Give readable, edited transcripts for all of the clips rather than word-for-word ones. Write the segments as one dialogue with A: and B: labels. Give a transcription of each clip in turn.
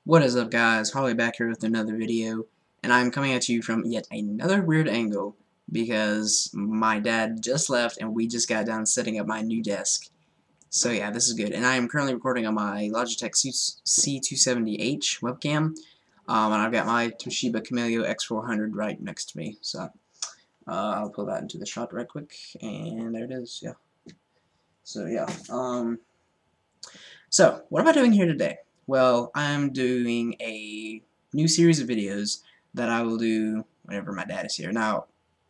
A: What is up, guys? Harley back here with another video, and I'm coming at you from yet another weird angle because my dad just left and we just got done setting up my new desk. So yeah, this is good. And I am currently recording on my Logitech C270H webcam, and I've got my Toshiba Camellia X400 right next to me. So I'll pull that into the shot right quick, and there it is. Yeah. So yeah. So what am I doing here today? Well, I'm doing a new series of videos that I will do whenever my dad is here. Now,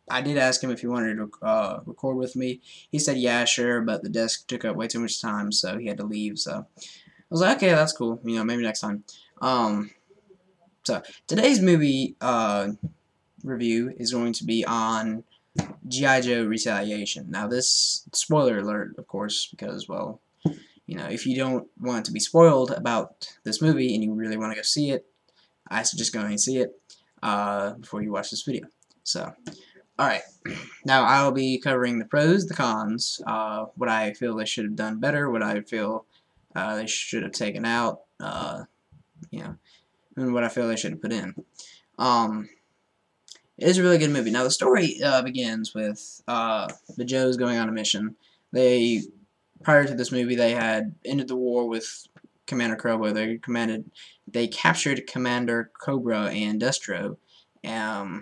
A: I did ask him if he wanted to record with me. He said, yeah, sure, but the desk took up way too much time, so he had to leave. So I was like, okay, that's cool. You know, maybe next time. So today's movie review is going to be on G.I. Joe Retaliation. Now, this, spoiler alert, of course, because, well, you know, if you don't want to be spoiled about this movie and you really want to go see it, I suggest going and see it before you watch this video. So, alright. Now, I'll be covering the pros, the cons, what I feel they should have done better, what I feel they should have taken out, you know, and what I feel they should have put in. It is a really good movie. Now, the story begins with the Joes going on a mission. Prior to this movie, they had ended the war with Commander Cobra. They captured Commander Cobra and Destro. Yeah.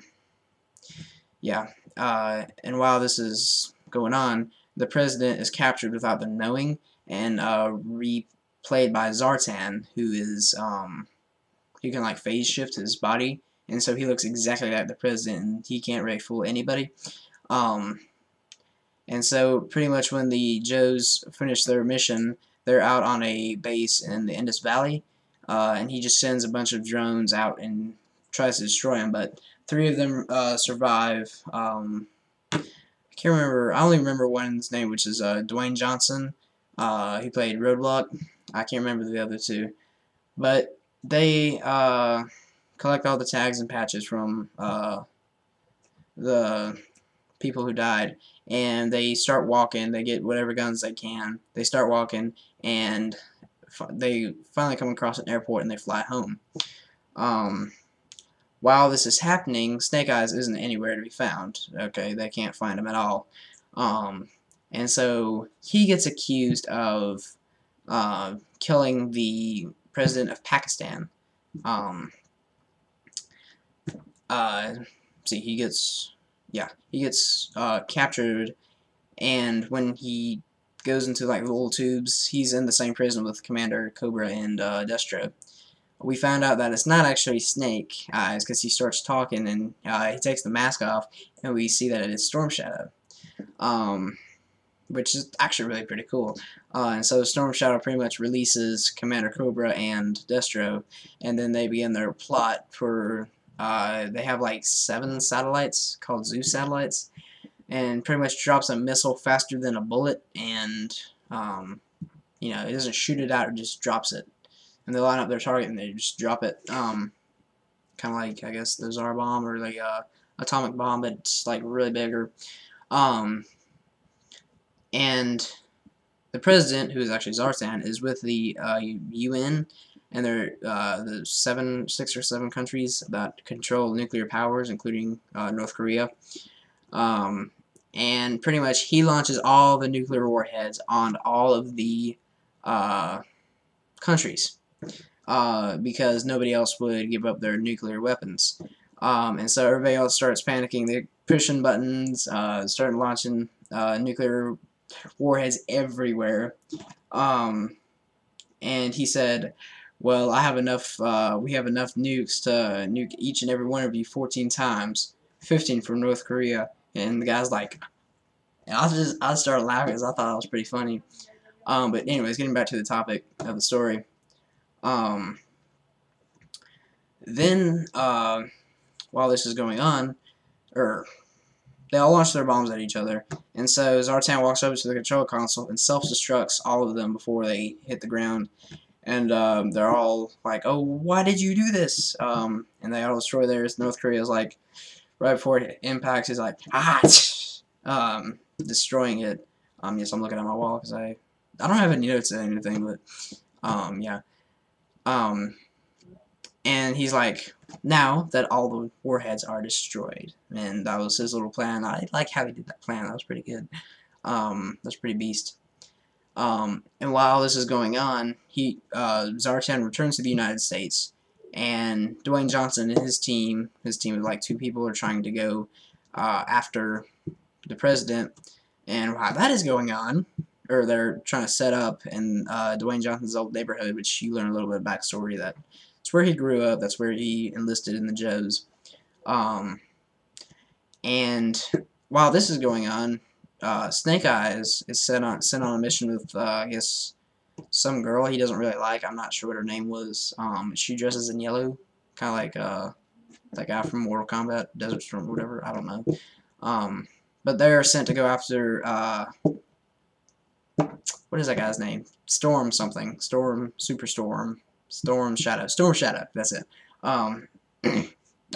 A: And while this is going on, the president is captured without them knowing, and replayed by Zartan, who is who can like phase shift his body, and so he looks exactly like the president, and he can't really fool anybody. And so pretty much when the Joes finish their mission, they're out on a base in the Indus Valley, and he just sends a bunch of drones out and tries to destroy them, but three of them survive. I can't remember, I only remember one's name, which is Dwayne Johnson. He played Roadblock. I can't remember the other two. But they collect all the tags and patches from the people who died, and they start walking. They get whatever guns they can. They start walking, and they finally come across an airport, and they fly home. While this is happening, Snake Eyes isn't anywhere to be found. Okay, they can't find him at all. And so he gets accused of killing the president of Pakistan. See, he gets captured, and when he goes into like the little tubes, he's in the same prison with Commander Cobra and Destro. We found out that it's not actually Snake Eyes because he starts talking, and he takes the mask off, and we see that it is Storm Shadow, which is actually really pretty cool. And so Storm Shadow pretty much releases Commander Cobra and Destro, and then they begin their plot for. They have like 7 satellites called Zeus satellites, and pretty much drops a missile faster than a bullet, and you know, it doesn't shoot it out, it just drops it. And they line up their target and they just drop it. Kind of like, I guess, the Tsar bomb or like atomic bomb, but it's like really bigger. And the president, who is actually Zartan, is with the UN, and they're the 6 or 7 countries that control nuclear powers, including North Korea. And pretty much he launches all the nuclear warheads on all of the countries because nobody else would give up their nuclear weapons. And so everybody else starts panicking. They're pushing buttons, starting launching nuclear warheads everywhere. And he said, well, I have enough, we have enough nukes to nuke each and every one of you 14 times, 15 from North Korea. And the guy's like, and I started laughing because I thought it was pretty funny. But anyways, getting back to the topic of the story. Then, while this is going on, they all launch their bombs at each other, and so Zartan walks over to the control console and self-destructs all of them before they hit the ground. And they're all like, "Oh, why did you do this?" And they all destroy theirs. North Korea's like, right before it impacts, he's like, destroying it. Yes, I'm looking at my wall because I don't have any notes or anything, but yeah. And he's like, now that all the warheads are destroyed, and that was his little plan. I like how he did that plan. That was pretty good. That's pretty beast. And while this is going on, Zartan returns to the United States, and Dwayne Johnson and his team of like 2 people, are trying to go after the president. And while that is going on, or they're trying to set up in Dwayne Johnson's old neighborhood, which you learn a little bit of backstory, that it's where he grew up, that's where he enlisted in the Joes. Um, and while this is going on, Snake Eyes is sent on a mission with I guess some girl he doesn't really like. I'm not sure what her name was. She dresses in yellow, kind of like that guy from Mortal Kombat, Desert Storm, whatever. I don't know. But they're sent to go after what is that guy's name? Storm something. Storm Shadow. That's it.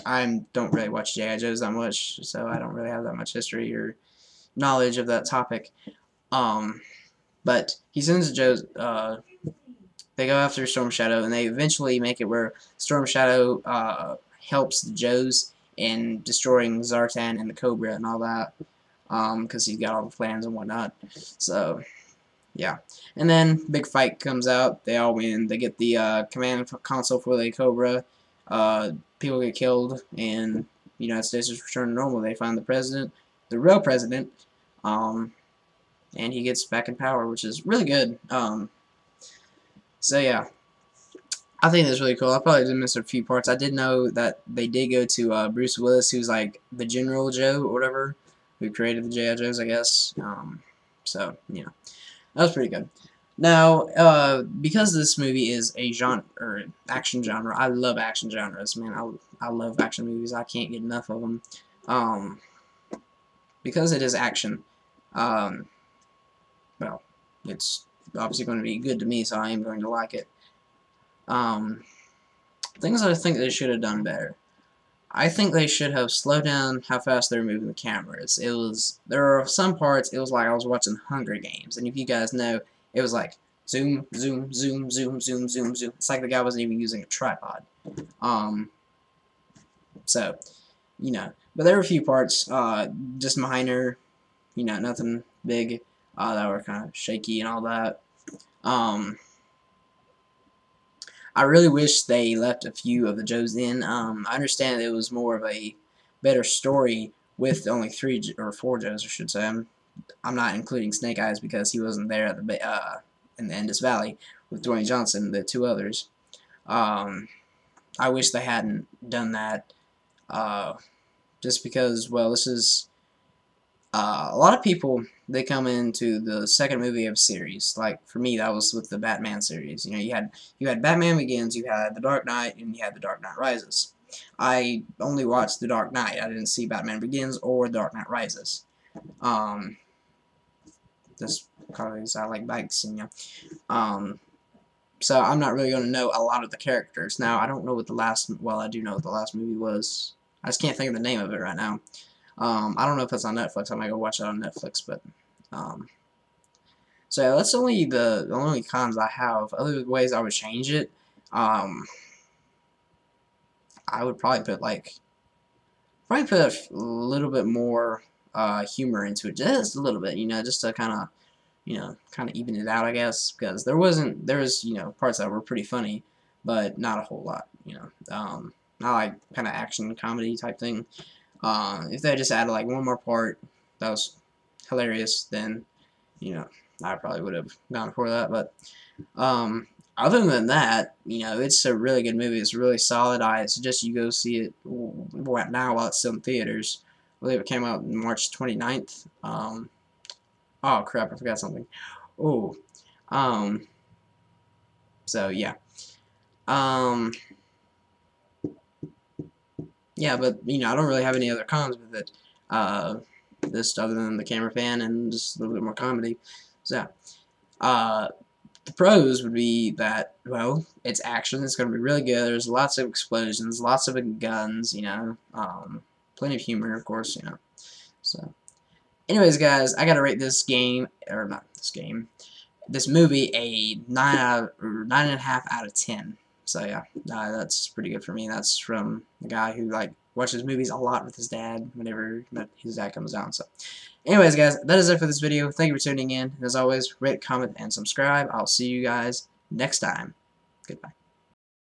A: I don't really watch G.I. Joes that much, so I don't really have that much history or knowledge of that topic. But he sends the Joes. They go after Storm Shadow, and they eventually make it where Storm Shadow helps the Joes in destroying Zartan and the Cobra and all that, because he's got all the plans and whatnot. So, yeah. And then big fight comes out. They all win. They get the command console for the Cobra. People get killed, and the United States is returned to normal. They find the president, the real president, and he gets back in power, which is really good. So yeah, I think that's really cool. I probably did miss a few parts. I did know that they did go to Bruce Willis, who's like the General Joe or whatever, who created the G.I. Joes, I guess. So that was pretty good. Now, because this movie is a genre or action genre, I love action genres, man. I love action movies. I can't get enough of them. Because it is action, well, it's obviously going to be good to me, so I am going to like it. Things I think they should have done better. I think they should have slowed down how fast they're moving the cameras. There are some parts, it was like I was watching Hunger Games, and if you guys know, it was like zoom, zoom, zoom, zoom, zoom, zoom, zoom. It's like the guy wasn't even using a tripod. So, but there were a few parts, just minor, nothing big, that were kind of shaky and all that. I really wish they left a few of the Joes in. I understand it was more of a better story with only 3 or 4 Joes, I should say. I'm not including Snake Eyes because he wasn't there at the in the Indus Valley with Dwayne Johnson, the 2 others. I wish they hadn't done that, just because, well, this is a lot of people, they come into the second movie of a series. Like for me, that was with the Batman series. You had Batman Begins, you had The Dark Knight, and you had The Dark Knight Rises. I only watched The Dark Knight. I didn't see Batman Begins or The Dark Knight Rises. Just because I like bikes, and so I'm not really going to know a lot of the characters. Now, I don't know what I do know what the last movie was. I just can't think of the name of it right now. I don't know if it's on Netflix. I might go watch it on Netflix, but so yeah, that's only the only cons I have. Other ways I would change it, I would probably put a little bit more humor into it, just a little bit, just to kind of even it out, I guess, because there was parts that were pretty funny, but not a whole lot, I like kind of action comedy type thing. If they just added like one more part that was hilarious, then I probably would have gone for that. But other than that, it's a really good movie. It's really solid. I suggest you go see it now while it's still in theaters. I believe it came out March 29th. Oh crap, I forgot something. Oh, so yeah. Yeah, but I don't really have any other cons with it. Just other than the camera fan and just a little bit more comedy. So, the pros would be that, well, it's action. It's going to be really good. There's lots of explosions, lots of big guns. Plenty of humor, of course. So, anyways, guys, I gotta rate this movie a 9.5 out of 10. So yeah, that's pretty good for me. That's from the guy who like watches movies a lot with his dad whenever his dad comes out. So anyways, guys, that is it for this video. Thank you for tuning in. And as always, rate, comment, and subscribe. I'll see you guys next time. Goodbye.